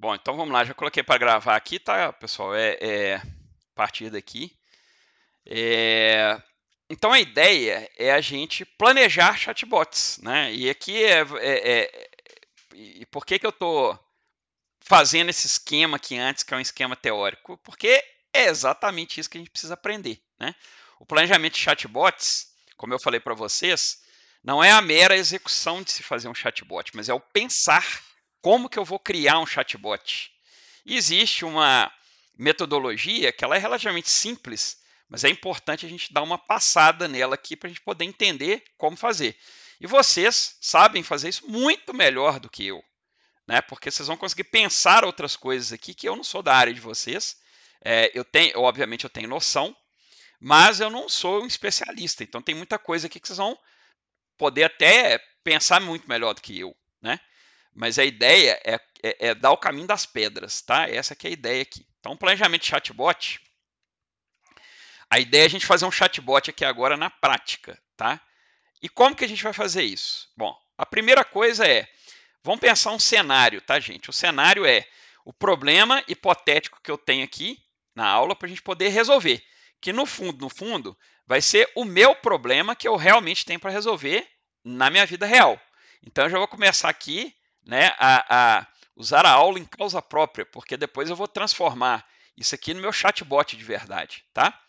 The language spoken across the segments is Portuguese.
Bom, então vamos lá, já coloquei para gravar aqui, tá, pessoal? A partir daqui. Então a ideia é a gente planejar chatbots, né? E aqui e por que eu estou fazendo esse esquema aqui antes, que é um esquema teórico? Porque é exatamente isso que a gente precisa aprender, né? O planejamento de chatbots, como eu falei para vocês, não é a mera execução de se fazer um chatbot, mas é o pensar como que eu vou criar um chatbot. E existe uma metodologia que ela é relativamente simples, mas é importante a gente dar uma passada nela aqui para a gente poder entender como fazer. E vocês sabem fazer isso muito melhor do que eu, né? Porque vocês vão conseguir pensar outras coisas aqui que eu não sou da área de vocês. Obviamente eu tenho noção, mas eu não sou um especialista. Então tem muita coisa aqui que vocês vão poder até pensar muito melhor do que eu, né? Mas a ideia é dar o caminho das pedras, tá? Essa que é a ideia aqui. Então, planejamento de chatbot, a ideia é a gente fazer um chatbot aqui agora na prática, tá? E como que a gente vai fazer isso? Bom, a primeira coisa vamos pensar um cenário, tá, gente? O cenário é o problema hipotético que eu tenho aqui na aula para a gente poder resolver. Que no fundo, vai ser o meu problema que eu realmente tenho para resolver na minha vida real. Então, eu já vou começar aqui, né, a usar a aula em causa própria, porque depois eu vou transformar isso aqui no meu chatbot de verdade, tá?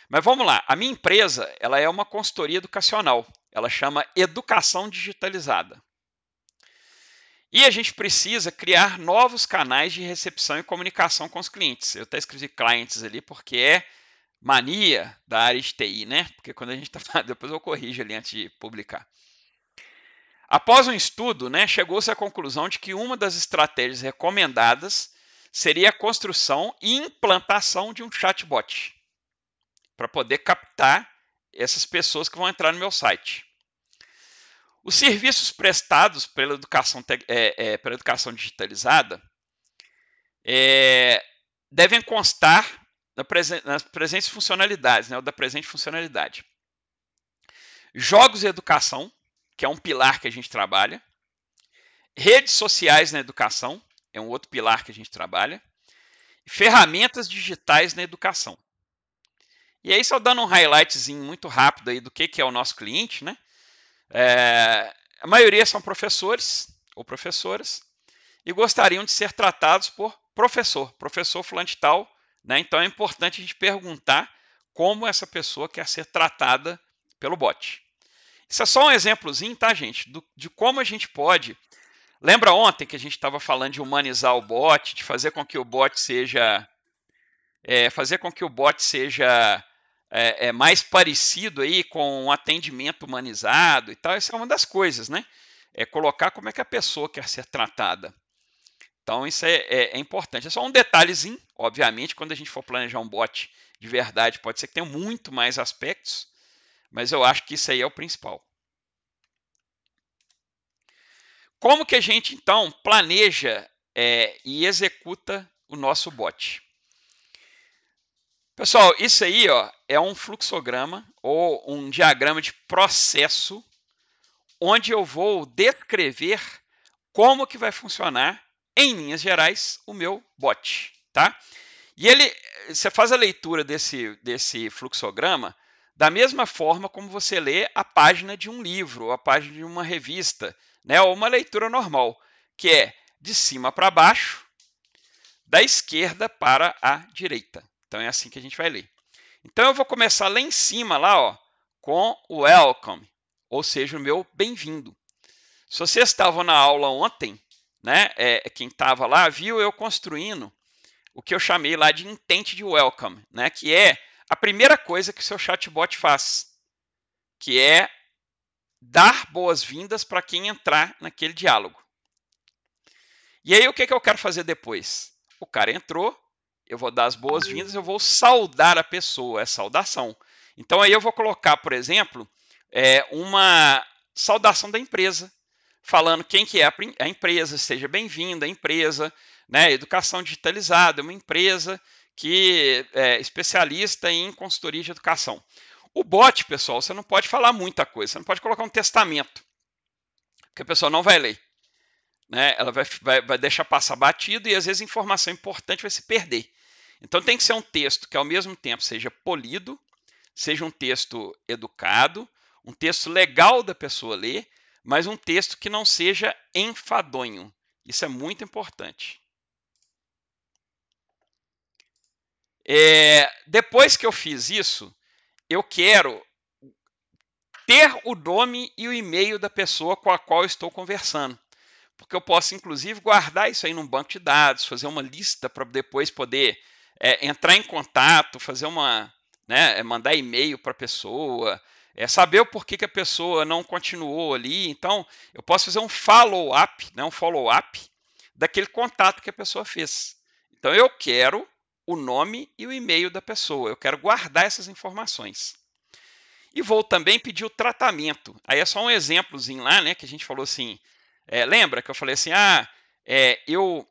Mas vamos lá, a minha empresa, ela é uma consultoria educacional. Ela chama Educação Digitalizada. E a gente precisa criar novos canais de recepção e comunicação com os clientes. Eu até escrevi clientes ali porque é mania da área de TI, né? Porque quando a gente está falando, depois eu corrijo ali antes de publicar. Após um estudo, né, chegou-se à conclusão de que uma das estratégias recomendadas seria a construção e implantação de um chatbot para poder captar essas pessoas que vão entrar no meu site. Os serviços prestados pela educação digitalizada devem constar nas presentes funcionalidades, né, ou da presente funcionalidade. Jogos e educação, que é um pilar que a gente trabalha. Redes sociais na educação, é um outro pilar que a gente trabalha. Ferramentas digitais na educação. E aí, só dando um highlightzinho muito rápido aí do que é o nosso cliente, né? A maioria são professores ou professoras e gostariam de ser tratados por professor fulano de tal, né? Então é importante a gente perguntar como essa pessoa quer ser tratada pelo bot. Isso é só um exemplozinho, tá, gente? De como a gente pode. Lembra ontem que a gente estava falando de humanizar o bot, de fazer com que o bot seja. Mais parecido aí com um atendimento humanizado e tal. Isso é uma das coisas, né? É colocar como é que a pessoa quer ser tratada. Então, isso é importante. É só um detalhezinho, obviamente, quando a gente for planejar um bot de verdade, pode ser que tenha muito mais aspectos, mas eu acho que isso aí é o principal. Como que a gente, então, planeja e executa o nosso bot? Pessoal, isso aí é um fluxograma ou um diagrama de processo onde eu vou descrever como que vai funcionar, em linhas gerais, o meu bot, tá? E você faz a leitura desse fluxograma da mesma forma como você lê a página de um livro, ou a página de uma revista, né? Ou uma leitura normal, que é de cima para baixo, da esquerda para a direita. Então é assim que a gente vai ler. Então eu vou começar lá em cima, lá, com o welcome, ou seja, o meu bem-vindo. Se vocês estavam na aula ontem, né, quem estava lá viu eu construindo o que eu chamei lá de intent de welcome, né, que é a primeira coisa que o seu chatbot faz, que é dar boas-vindas para quem entrar naquele diálogo. E aí o que eu quero fazer depois? O cara entrou, eu vou dar as boas-vindas, eu vou saudar a pessoa, é saudação. Então aí eu vou colocar, por exemplo, uma saudação da empresa, falando quem que é a empresa, seja bem-vinda à empresa, né? Educação digitalizada, uma empresa que é especialista em consultoria de educação. O bot, pessoal, você não pode falar muita coisa, você não pode colocar um testamento, porque a pessoa não vai ler. né? Ela vai deixar passar batido e às vezes informação importante vai se perder. Então tem que ser um texto que ao mesmo tempo seja polido, seja um texto educado, um texto legal da pessoa ler, mas um texto que não seja enfadonho. Isso é muito importante. Depois que eu fiz isso, eu quero ter o nome e o e-mail da pessoa com a qual eu estou conversando. Porque eu posso, inclusive, guardar isso aí num banco de dados, fazer uma lista para depois poder entrar em contato, fazer uma, né, mandar e-mail para a pessoa, saber o porquê que a pessoa não continuou ali. Então, eu posso fazer um follow-up, né, daquele contato que a pessoa fez. Então, eu quero o nome e o e-mail da pessoa. Eu quero guardar essas informações. E vou também pedir o tratamento. Aí é só um exemplozinho lá, né, que a gente falou assim. Lembra que eu falei assim, eu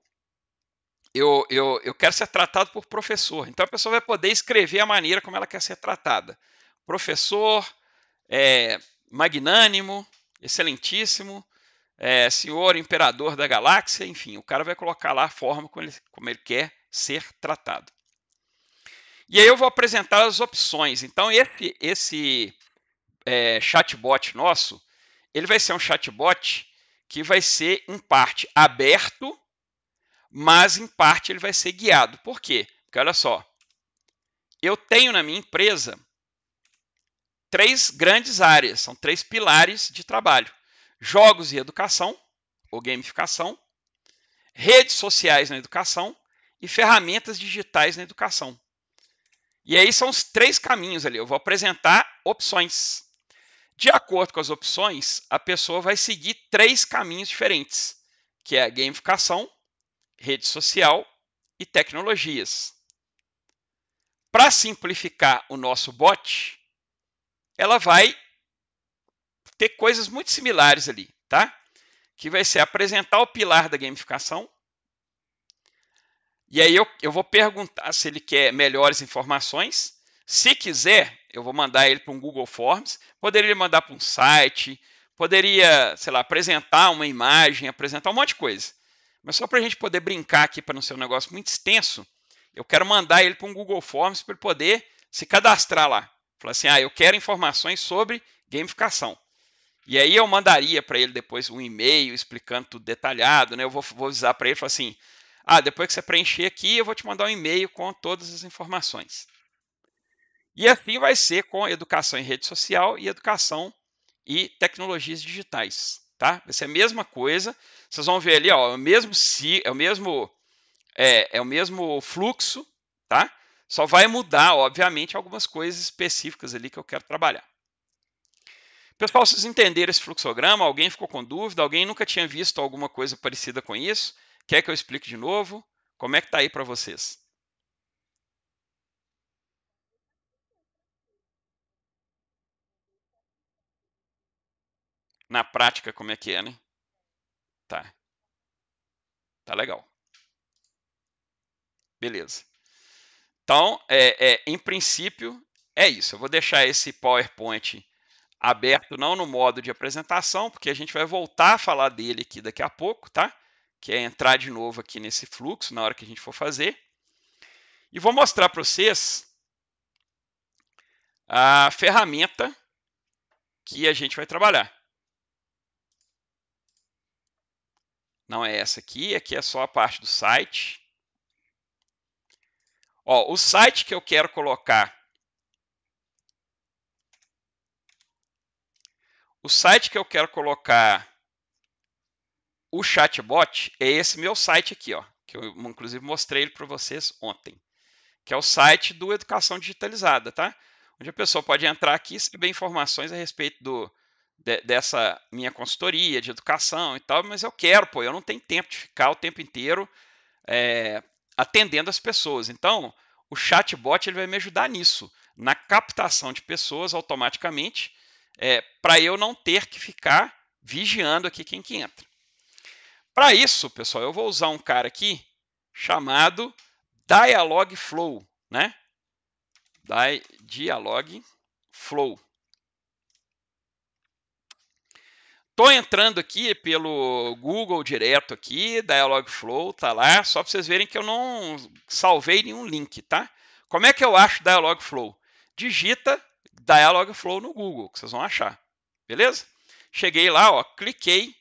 quero ser tratado por professor. Então a pessoa vai poder escrever a maneira como ela quer ser tratada. Professor, magnânimo, excelentíssimo, senhor imperador da galáxia, enfim, o cara vai colocar lá a forma como ele quer ser tratado. E aí eu vou apresentar as opções. Então esse chatbot nosso, ele vai ser um chatbot que vai ser em parte aberto, mas em parte ele vai ser guiado. Por quê? Porque olha só, eu tenho na minha empresa 3 grandes áreas, são 3 pilares de trabalho: jogos e educação, ou gamificação, redes sociais na educação e ferramentas digitais na educação. E aí são os 3 caminhos ali. Eu vou apresentar opções. De acordo com as opções, a pessoa vai seguir 3 caminhos diferentes, que é a gamificação, rede social e tecnologias. Para simplificar o nosso bot, ela vai ter coisas muito similares ali, tá? Que vai ser apresentar o pilar da gamificação. E aí eu vou perguntar se ele quer melhores informações. Se quiser, eu vou mandar ele para um Google Forms. Poderia mandar para um site, poderia, sei lá, apresentar uma imagem, apresentar um monte de coisa. Mas só para a gente poder brincar aqui, para não ser um negócio muito extenso, eu quero mandar ele para um Google Forms para ele poder se cadastrar lá. Falar assim, eu quero informações sobre gamificação. E aí eu mandaria para ele depois um e-mail explicando tudo detalhado, né? Eu vou avisar para ele, falar assim, depois que você preencher aqui, eu vou te mandar um e-mail com todas as informações. E assim vai ser com educação em rede social e educação e tecnologias digitais, tá? Vai ser a mesma coisa. Vocês vão ver ali, ó, é o mesmo fluxo, tá? Só vai mudar, obviamente, algumas coisas específicas ali que eu quero trabalhar. Pessoal, vocês entenderam esse fluxograma? Alguém ficou com dúvida? Alguém nunca tinha visto alguma coisa parecida com isso? Quer que eu explique de novo? Como é que tá aí para vocês? Na prática, como é que é, né? Tá, tá legal. Beleza. Então, em princípio, é isso. Eu vou deixar esse PowerPoint aberto, não no modo de apresentação, porque a gente vai voltar a falar dele aqui daqui a pouco, tá? Que é entrar de novo aqui nesse fluxo na hora que a gente for fazer. E vou mostrar para vocês a ferramenta que a gente vai trabalhar. Não é essa aqui é só a parte do site. Ó, o site que eu quero colocar, o chatbot é esse meu site aqui, ó, que eu inclusive mostrei ele para vocês ontem, que é o site do Educação Digitalizada, tá? Onde a pessoa pode entrar aqui e saber informações a respeito dessa minha consultoria de educação e tal, mas eu não tenho tempo de ficar o tempo inteiro atendendo as pessoas. Então, o chatbot ele vai me ajudar nisso, na captação de pessoas automaticamente, para eu não ter que ficar vigiando aqui quem que entra. Para isso, pessoal, eu vou usar um cara aqui chamado Dialogflow, né? Dialogflow. tô entrando aqui pelo Google direto aqui, Dialogflow, tá lá, só para vocês verem que eu não salvei nenhum link, tá? Como é que eu acho Dialogflow? Digita Dialogflow no Google, que vocês vão achar, beleza? Cheguei lá, ó, cliquei,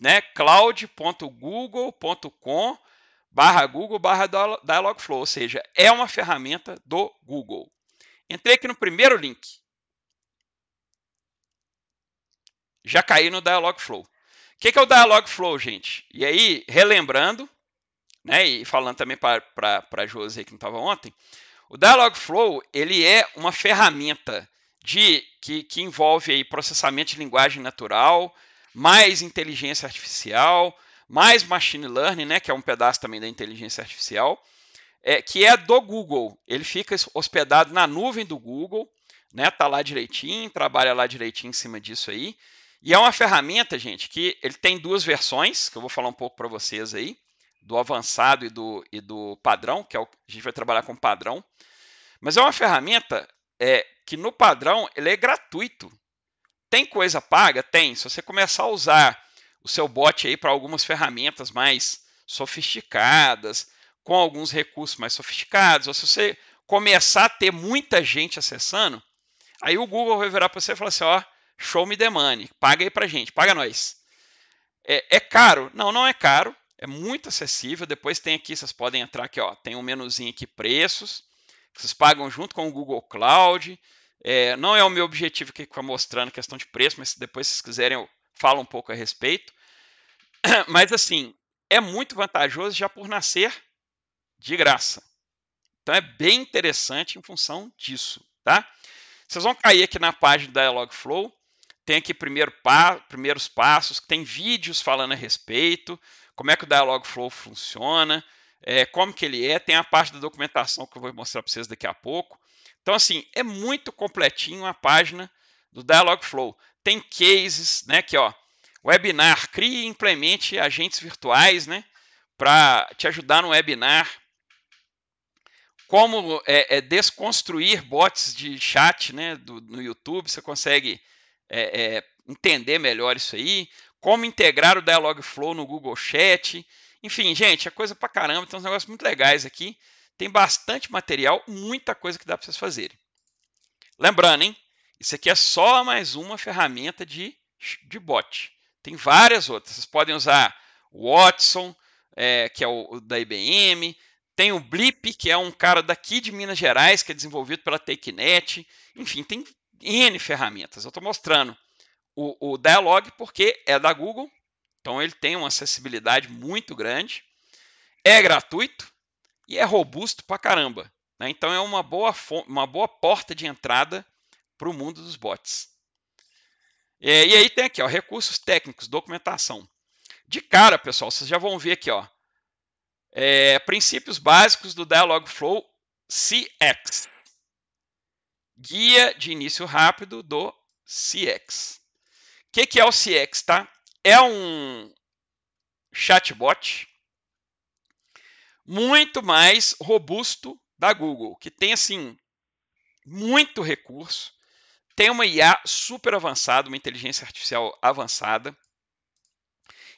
né, cloud.google.com/Google/Dialogflow, ou seja, é uma ferramenta do Google. Entrei aqui no primeiro link. Já caí no Dialogflow. O que é o Dialogflow, gente? E aí, relembrando, né, e falando também para a Josi que não estava ontem, o Dialogflow ele é uma ferramenta que envolve aí processamento de linguagem natural, mais inteligência artificial, mais machine learning, né, que é um pedaço também da inteligência artificial, que é do Google. Ele fica hospedado na nuvem do Google, né, tá lá direitinho, trabalha lá direitinho em cima disso aí. E é uma ferramenta, gente, que ele tem duas versões, que eu vou falar um pouco para vocês aí, do avançado e do padrão, que é a gente vai trabalhar com padrão. Mas é uma ferramenta que no padrão ele é gratuito. Tem coisa paga? Tem. Se você começar a usar o seu bot aí para algumas ferramentas mais sofisticadas, com alguns recursos mais sofisticados, ou se você começar a ter muita gente acessando, aí o Google vai virar para você e falar assim, ó, show me the money, paga aí pra gente, paga nós. É caro? Não, não é caro, é muito acessível. Depois tem aqui, vocês podem entrar aqui, ó, tem um menuzinho aqui, preços, vocês pagam junto com o Google Cloud. Não é o meu objetivo aqui ficar mostrando questão de preço, mas depois, se vocês quiserem, eu falo um pouco a respeito. Mas, assim, é muito vantajoso já por nascer de graça. Então, é bem interessante em função disso, tá? Vocês vão cair aqui na página da Dialogflow, tem aqui primeiros passos, tem vídeos falando a respeito, como é que o Dialogflow funciona, como que ele é, tem a parte da documentação que eu vou mostrar para vocês daqui a pouco. Então, assim, é muito completinho a página do Dialogflow. Tem cases, né, que ó, webinar, crie e implemente agentes virtuais, né, para te ajudar no webinar. Como desconstruir bots de chat, né, no YouTube, você consegue entender melhor isso aí. Como integrar o Dialogflow no Google Chat. Enfim, gente, é coisa pra caramba, tem uns negócios muito legais aqui. Tem bastante material, muita coisa que dá para vocês fazerem. Lembrando, hein? Isso aqui é só mais uma ferramenta de bot. Tem várias outras. Vocês podem usar o Watson, que é o da IBM. Tem o Blip, que é um cara daqui de Minas Gerais, que é desenvolvido pela TakeNet. Enfim, tem N ferramentas. Eu estou mostrando o Dialog porque é da Google, então ele tem uma acessibilidade muito grande, é gratuito e é robusto pra caramba. Né? Então é uma boa porta de entrada para o mundo dos bots. E aí tem aqui, ó, recursos técnicos, documentação. De cara, pessoal, vocês já vão ver aqui, ó, princípios básicos do Dialogflow CX. Guia de início rápido do CX. O que é o CX, tá? É um chatbot muito mais robusto da Google, que tem, assim, muito recurso, tem uma IA super avançada, uma inteligência artificial avançada.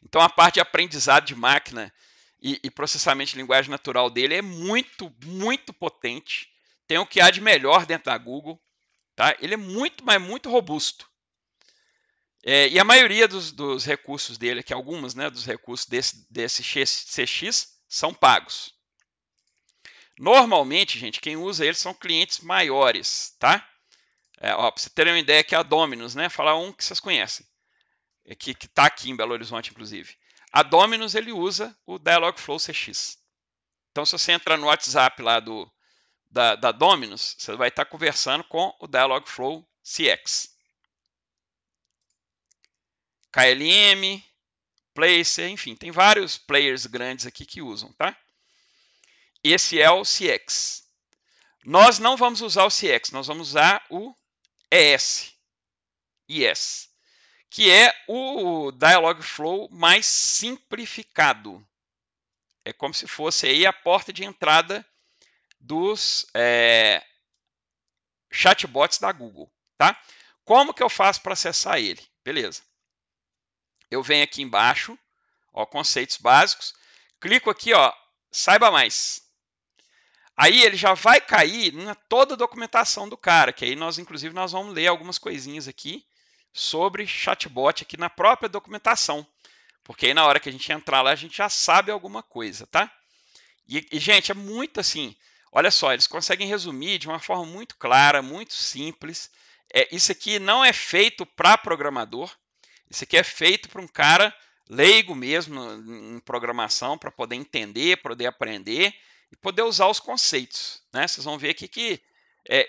Então, a parte de aprendizado de máquina e processamento de linguagem natural dele é muito, muito potente. Tem o que há de melhor dentro da Google. Tá? Ele é muito, mas muito robusto. E a maioria dos recursos dele, que algumas, né, dos recursos desse CX são pagos. Normalmente, gente, quem usa eles são clientes maiores, tá? Para você terem uma ideia, que é a Dominus, né? Falar um que vocês conhecem, que está aqui em Belo Horizonte, inclusive. A Dominus, ele usa o Dialogflow CX. Então, se você entrar no WhatsApp lá da Dominus, você vai estar conversando com o Dialogflow CX. KLM, Placer, enfim, tem vários players grandes aqui que usam, tá? Esse é o CX. Nós não vamos usar o CX, nós vamos usar o ES, que é o Dialogflow mais simplificado. É como se fosse aí a porta de entrada dos chatbots da Google, tá? Como que eu faço para acessar ele? Beleza. eu venho aqui embaixo, ó, conceitos básicos, clico aqui, ó, saiba mais. Aí ele já vai cair na toda a documentação do cara, que aí inclusive, nós vamos ler algumas coisinhas aqui sobre chatbot aqui na própria documentação. Porque aí na hora que a gente entrar lá, a gente já sabe alguma coisa, tá? E gente, é muito assim, olha só, eles conseguem resumir de uma forma muito clara, muito simples. Isso aqui não é feito para programador, isso aqui é feito para um cara leigo mesmo em programação, para poder entender, poder aprender e poder usar os conceitos, né? Vocês vão ver aqui que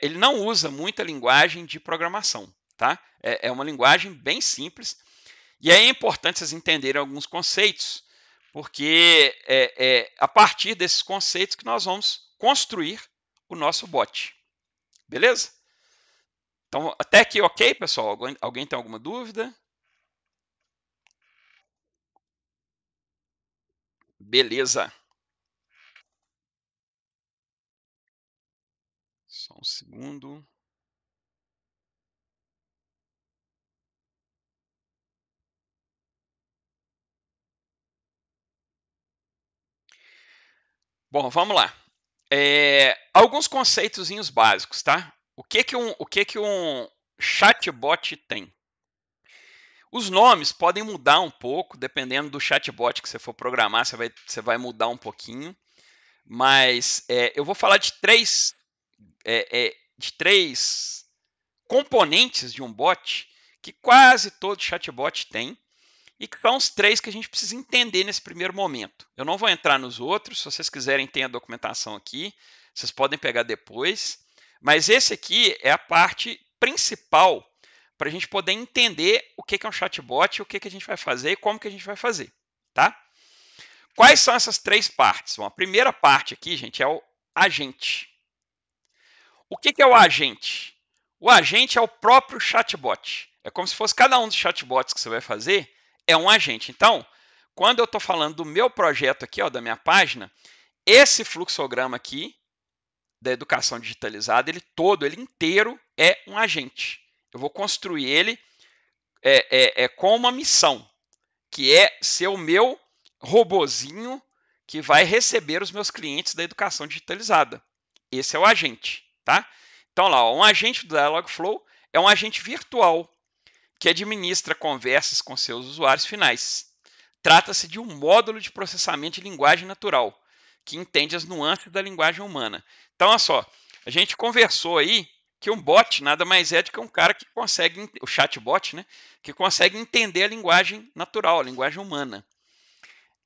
ele não usa muita linguagem de programação, tá? É uma linguagem bem simples. E aí é importante vocês entenderem alguns conceitos, porque a partir desses conceitos que nós vamos construir o nosso bot. Beleza? Então, até aqui ok, pessoal? Alguém tem alguma dúvida? Beleza. Só um segundo. Bom, vamos lá. Alguns conceitozinhos básicos, tá? O que um chatbot tem? Os nomes podem mudar um pouco, dependendo do chatbot que você for programar, você vai mudar um pouquinho. Mas eu vou falar de três componentes de um bot que quase todo chatbot tem e que são os três que a gente precisa entender nesse primeiro momento. Eu não vou entrar nos outros, se vocês quiserem tem a documentação aqui, vocês podem pegar depois, mas esse aqui é a parte principal para a gente poder entender o que é um chatbot, o que a gente vai fazer e como que a gente vai fazer, tá? Quais são essas três partes? Bom, a primeira parte aqui, gente, é o agente. O que é o agente? O agente é o próprio chatbot. É como se fosse cada um dos chatbots que você vai fazer é um agente. Então, quando eu estou falando do meu projeto aqui, ó, da minha página, esse fluxograma aqui da educação digitalizada, ele inteiro é um agente. Eu vou construir ele com uma missão, que é ser o meu robozinho que vai receber os meus clientes da educação digitalizada. Esse é o agente, tá? Então lá, um agente do Dialogflow é um agente virtual que administra conversas com seus usuários finais. Trata-se de um módulo de processamento de linguagem natural, que entende as nuances da linguagem humana. Então, olha só, a gente conversou aí que um bot nada mais é do que um cara que consegue, o chatbot, né, que consegue entender a linguagem natural, a linguagem humana,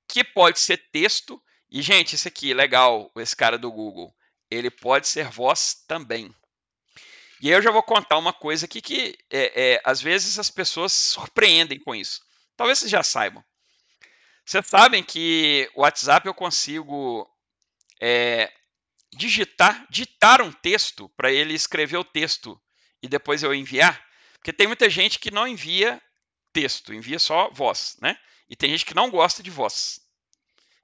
que pode ser texto, e gente, isso aqui, legal, esse cara do Google, ele pode ser voz também. E aí eu já vou contar uma coisa aqui que às vezes as pessoas se surpreendem com isso. Talvez vocês já saibam. Vocês sabem que o WhatsApp eu consigo digitar um texto para ele escrever o texto e depois eu enviar? Porque tem muita gente que não envia texto, envia só voz, né? E tem gente que não gosta de voz.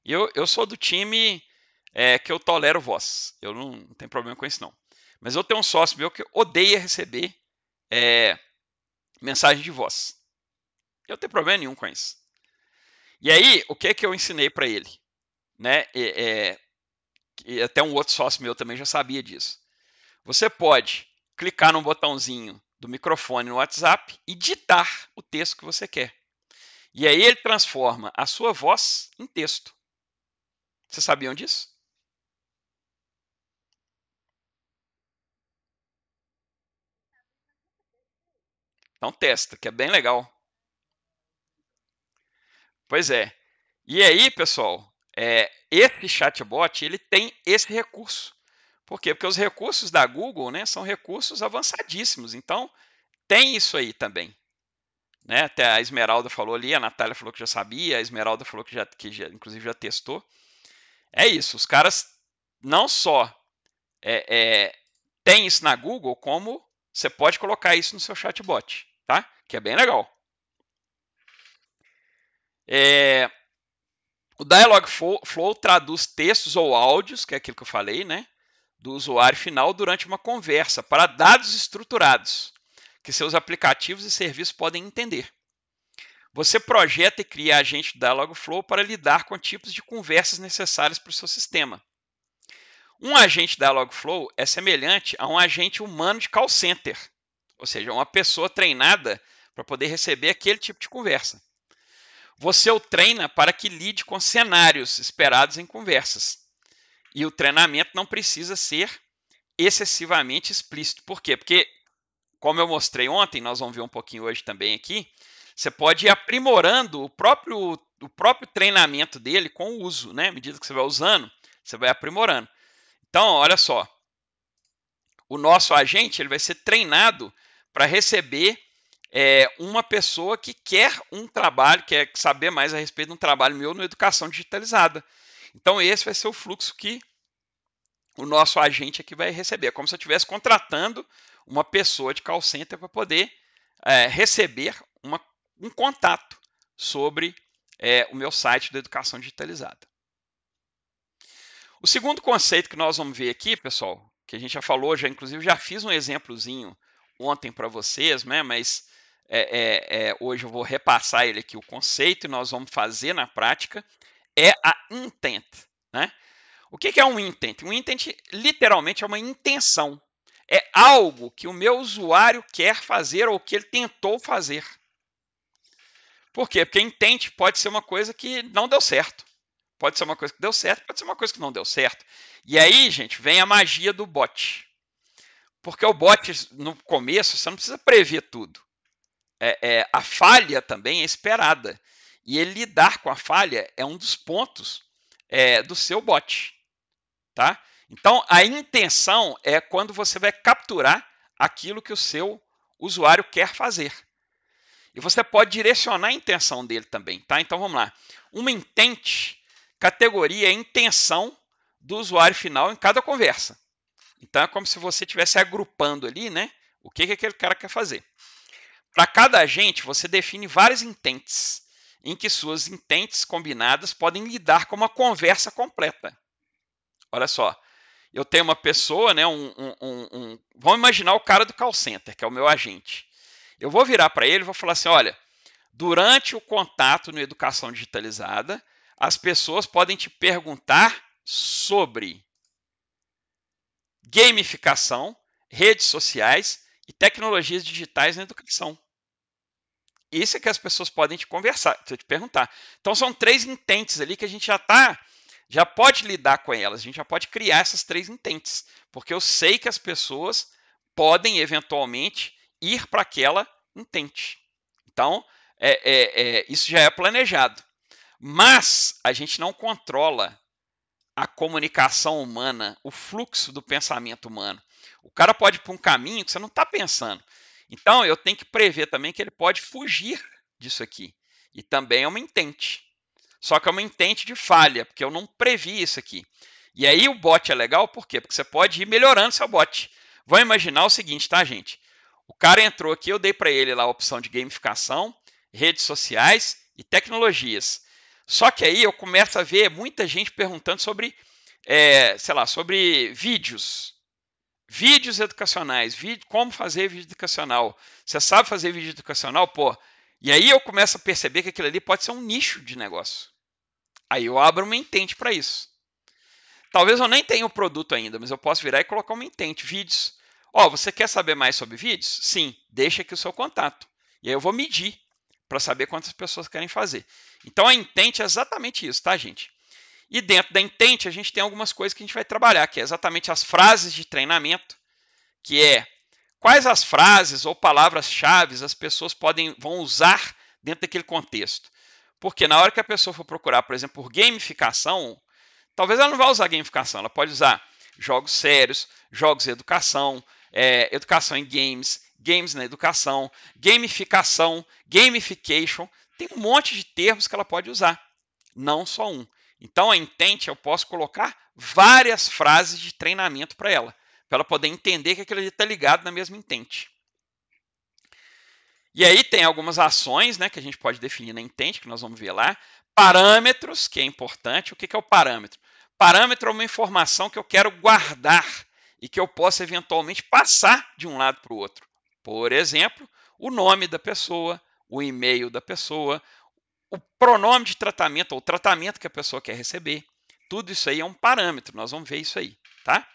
E eu sou do time que eu tolero voz. Eu não tenho problema com isso, não. Mas eu tenho um sócio meu que odeia receber mensagem de voz. Eu não tenho problema nenhum com isso. E aí, o que eu ensinei para ele? Né? E até um outro sócio meu também já sabia disso. Você pode clicar no botãozinho do microfone no WhatsApp e ditar o texto que você quer. E aí ele transforma a sua voz em texto. Vocês sabiam disso? Então testa, que é bem legal. Pois é. E aí, pessoal, esse chatbot ele tem esse recurso. Por quê? Porque os recursos da Google, né, são recursos avançadíssimos. Então, tem isso aí também. Né? Até a Esmeralda falou ali, a Natália falou que já sabia, a Esmeralda falou que inclusive já testou. É isso, os caras não só tem isso na Google, como você pode colocar isso no seu chatbot, tá? Que é bem legal. O Dialogflow traduz textos ou áudios, que é aquilo que eu falei, né? Do usuário final durante uma conversa para dados estruturados que seus aplicativos e serviços podem entender. você projeta e cria agente do Dialogflow para lidar com tipos de conversas necessárias para o seu sistema. Um agente Dialogflow é semelhante a um agente humano de call center, ou seja, uma pessoa treinada para poder receber aquele tipo de conversa. Você o treina para que lide com cenários esperados em conversas. E o treinamento não precisa ser excessivamente explícito. Por quê? Porque, como eu mostrei ontem, nós vamos ver um pouquinho hoje também aqui, você pode ir aprimorando o próprio treinamento dele com o uso, né? À medida que você vai usando, você vai aprimorando. Então, olha só, o nosso agente ele vai ser treinado para receber uma pessoa que quer um trabalho, quer saber mais a respeito de um trabalho meu na educação digitalizada. Então, esse vai ser o fluxo que o nosso agente aqui vai receber. É como se eu estivesse contratando uma pessoa de call center para poder receber um contato sobre o meu site da educação digitalizada. O segundo conceito que nós vamos ver aqui, pessoal, que a gente já falou, inclusive já fiz um exemplozinho ontem para vocês, né, mas hoje eu vou repassar ele aqui, o conceito, e nós vamos fazer na prática, é a intent. Né? O que é um intent? Um intent literalmente é uma intenção. É algo que o meu usuário quer fazer ou que ele tentou fazer. Por quê? Porque intent pode ser uma coisa que não deu certo. Pode ser uma coisa que deu certo, pode ser uma coisa que não deu certo. E aí, gente, vem a magia do bot. Porque o bot, no começo, você não precisa prever tudo. A falha também é esperada. E ele lidar com a falha é um dos pontos do seu bot. Tá? Então, a intenção é quando você vai capturar aquilo que o seu usuário quer fazer. E você pode direcionar a intenção dele também. Tá? Então, vamos lá. Uma intent, categoria intenção do usuário final em cada conversa. Então, é como se você estivesse agrupando ali, né? O que aquele cara quer fazer. Para cada agente, você define várias intents, em que suas intents combinadas podem lidar com uma conversa completa. Olha só, eu tenho uma pessoa, né, vamos imaginar o cara do call center, que é o meu agente. Eu vou virar para ele e vou falar assim, olha, durante o contato no Educação Digitalizada, as pessoas podem te perguntar sobre gamificação, redes sociais e tecnologias digitais na educação. Isso é que as pessoas podem te perguntar. Então, são 3 intents ali que a gente já pode lidar com elas, a gente já pode criar essas 3 intents, porque eu sei que as pessoas podem, eventualmente, ir para aquela intent. Então, isso já é planejado. Mas a gente não controla a comunicação humana, o fluxo do pensamento humano. O cara pode ir para um caminho que você não está pensando. Então, eu tenho que prever também que ele pode fugir disso aqui. E também é uma intent. Só que é uma intent de falha, porque eu não previ isso aqui. E aí o bot é legal, por quê? Porque você pode ir melhorando seu bot. Vamos imaginar o seguinte, tá, gente? O cara entrou aqui, eu dei para ele lá a opção de gamificação, redes sociais e tecnologias. Só que aí eu começo a ver muita gente perguntando sobre, sobre vídeos. Vídeos educacionais, como fazer vídeo educacional. Você sabe fazer vídeo educacional? Pô, e aí eu começo a perceber que aquilo ali pode ser um nicho de negócio. Aí eu abro uma intent para isso. Talvez eu nem tenha o produto ainda, mas eu posso virar e colocar uma intent, vídeos. Você quer saber mais sobre vídeos? Sim, deixa aqui o seu contato. E aí eu vou medir para saber quantas pessoas querem fazer. Então a intent é exatamente isso, tá, gente? E dentro da intent a gente tem algumas coisas que a gente vai trabalhar, que é exatamente as frases de treinamento, que é quais as frases ou palavras-chave as pessoas vão usar dentro daquele contexto. Porque na hora que a pessoa for procurar, por exemplo, por gamificação, talvez ela não vá usar gamificação, ela pode usar jogos sérios, jogos de educação, educação em games, games na educação, gamificação, gamification, tem um monte de termos que ela pode usar, não só um. Então, a intent, eu posso colocar várias frases de treinamento para ela poder entender que aquilo ali está ligado na mesma intent. E aí tem algumas ações, né, que a gente pode definir na intent, que nós vamos ver lá. Parâmetros, que é importante. O que é o parâmetro? Parâmetro é uma informação que eu quero guardar e que eu possa eventualmente passar de um lado para o outro. Por exemplo, o nome da pessoa, o e-mail da pessoa, o pronome de tratamento, ou o tratamento que a pessoa quer receber. Tudo isso aí é um parâmetro, nós vamos ver isso aí, tá?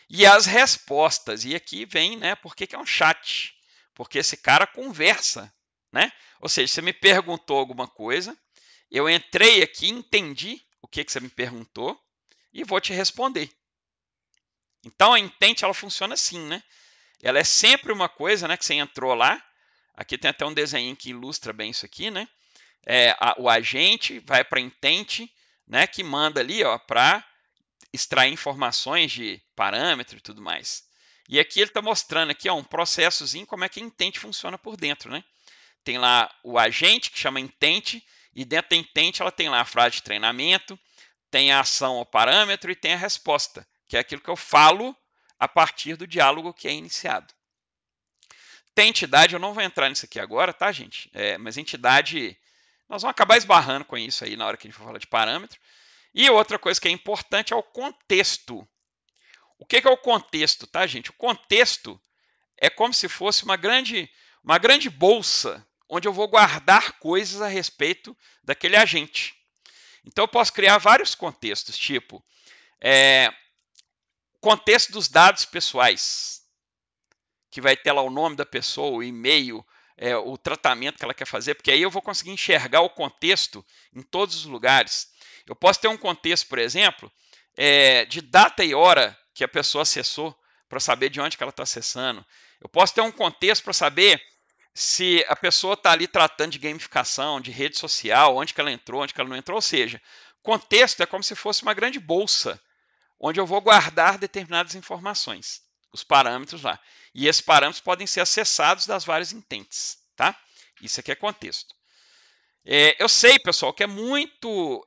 E as respostas, e aqui vem, né, por que é um chat? Porque esse cara conversa, né? Ou seja, você me perguntou alguma coisa, eu entrei aqui, entendi o que você me perguntou e vou te responder. Então a intente ela funciona assim, né? Ela é sempre uma coisa, né, que você entrou lá. Aqui tem até um desenho que ilustra bem isso aqui, né? O agente vai para a intente, né, que manda ali, ó, para extrair informações de parâmetro e tudo mais. E aqui ele está mostrando aqui, ó, um processozinho como é que a intente funciona por dentro, né? Tem lá o agente que chama intente e dentro da intente ela tem lá a frase de treinamento, tem a ação ao parâmetro e tem a resposta, que é aquilo que eu falo a partir do diálogo que é iniciado. Tem entidade, eu não vou entrar nisso aqui agora, tá, gente? Mas entidade, nós vamos acabar esbarrando com isso aí na hora que a gente for falar de parâmetro. E outra coisa que é importante é o contexto. O que é o contexto, tá, gente? O contexto é como se fosse uma grande bolsa onde eu vou guardar coisas a respeito daquele agente. Então eu posso criar vários contextos, tipo contexto dos dados pessoais, que vai ter lá o nome da pessoa, o e-mail, o tratamento que ela quer fazer, porque aí eu vou conseguir enxergar o contexto em todos os lugares. Eu posso ter um contexto, por exemplo, de data e hora que a pessoa acessou, para saber de onde que ela está acessando. Eu posso ter um contexto para saber se a pessoa está ali tratando de gamificação, de rede social, onde que ela entrou, onde que ela não entrou. Ou seja, contexto é como se fosse uma grande bolsa, onde eu vou guardar determinadas informações, os parâmetros lá. E esses parâmetros podem ser acessados das várias intentes, tá? Isso aqui é contexto. Eu sei, pessoal, que é muita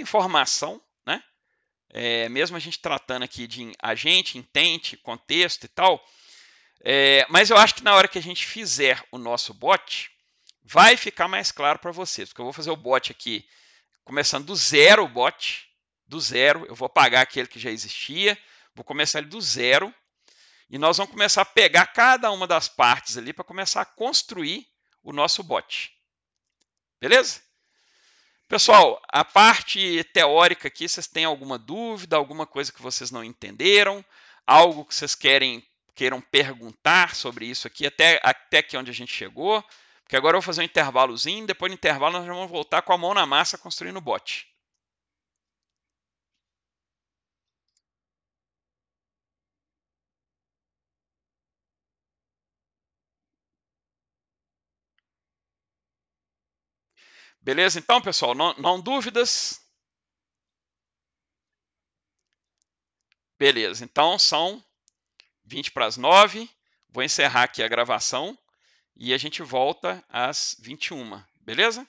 informação, né? Mesmo a gente tratando aqui de agente, intente, contexto e tal, mas eu acho que na hora que a gente fizer o nosso bot, vai ficar mais claro para vocês, porque eu vou fazer o bot aqui, começando do zero o bot, do zero, eu vou apagar aquele que já existia, vou começar ele do zero, e nós vamos começar a pegar cada uma das partes ali para começar a construir o nosso bot. Beleza? Pessoal, a parte teórica aqui, vocês têm alguma dúvida, alguma coisa que vocês não entenderam, algo que vocês queiram perguntar sobre isso aqui, até aqui onde a gente chegou? Porque agora eu vou fazer um intervalozinho, depois do intervalo nós vamos voltar com a mão na massa construindo o bot. Beleza? Então, pessoal, não dúvidas? Beleza, então são 20 para as 9. Vou encerrar aqui a gravação e a gente volta às 21. Beleza?